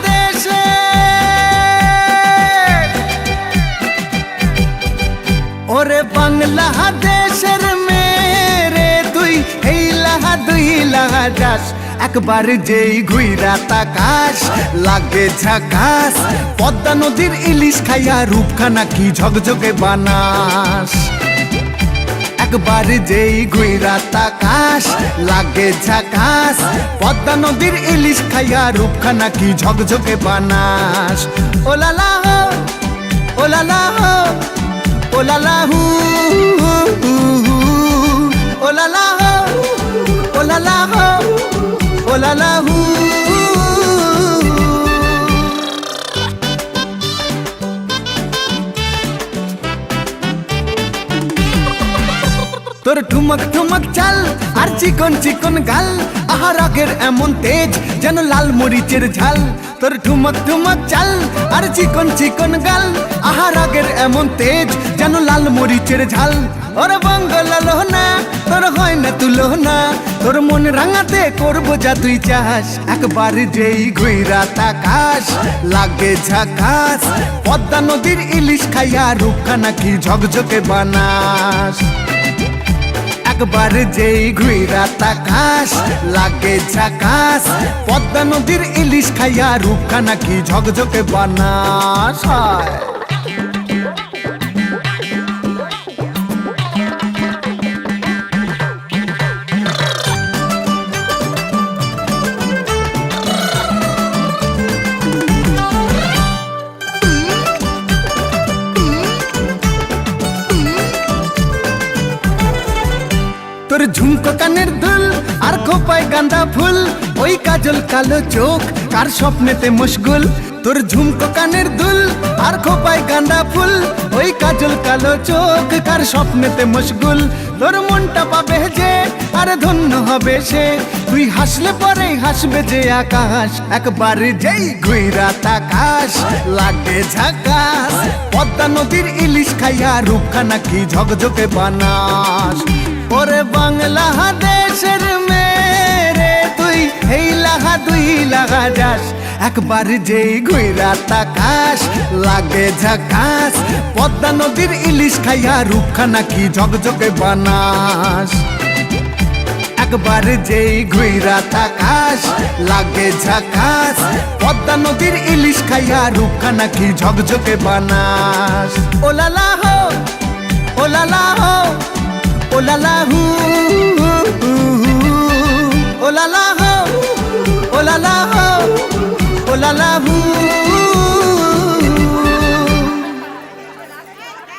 দেশে ওরে বাংলাদেশের মেরে তুই দুই লাহা যাস একবার যেই ঘুইরা তাকাস লাগে ঝাকাস পদ্মা নদীর ইলিশ খাইয়া রূপখানা কি ঝকঝকে বানাস একবার যেই ঘুইরা তাকাস লাগে ঝাকাস পদ্মা নদীর ইলিশ খাইয়া রূপখানা কি ঝকঝকে বানাস ওলালা হো ওলালা হো ওলালা হু ওলালা হো ওলালা হো ওলালা হু তোর ঠুমক ঠুমক চাল আর চিকন চিকন গাল আহার আগের এমন তেজ যেন লাল মরিচের ঝাল তোর ঠুমক ঠুমক চাল আর চিকন চিকন গাল আহার আগের এমন তেজ যেন লাল মরিচের ঝাল ওর বঙ্গলালো না তোর হয় না তুলো না তোর মন রাঙাতে করবো যা তুই চাস একবার যেই ঘুইরা তাকাস লাগে ঝাকাস পদ্মা নদীর ইলিশ খাইয়া রূপখানা কি ঝকঝকে বানাস একবার যেই ঘুইরা তাকাস লাগে ঝাকাস পদ্মা নদীর ইলিশ খাইয়া রূপখানা কি ঝকঝকে বানাস তোর ঝুমকো কানের দুল আর খোপায় গাঁদা ফুল ওই কাজল কালো চোখ কার স্বপ্নেতে মশগুল তোর ঝুমকো কানের দুল আর খোপায় গাঁদা ফুল ওই কাজল কালো চোখ কার স্বপ্নেতে মশগুল তোর মনটা পাবে যে আর ধন্য হবে সে তুই হাসলে পরে হাসবে যে আকাশ একবার যেই ঘুইরা তাকাস লাগে ঝাকাস পদ্মা নদীর ইলিশ খাইয়া রূপখানা কি ঝকঝকে বানাস ওরে বাংলাদেশের মেরে তুই দুই লাহা যাস একবার যেই ঘুইরা তাকাস লাগে ঝাকাস পদ্মা নদীর ইলিশ খাইয়া রূপখানা কি ঝকঝকে বানাস একবার যেই ঘুইরা তাকাস লাগে ঝাকাস পদ্মা নদীর ইলিশ খাইয়া রূপখানা কি ঝকঝকে বানাস ওলালা হো ওলালা হো ওলালা হু ওলালা হো ওলালা হো ওলালা হু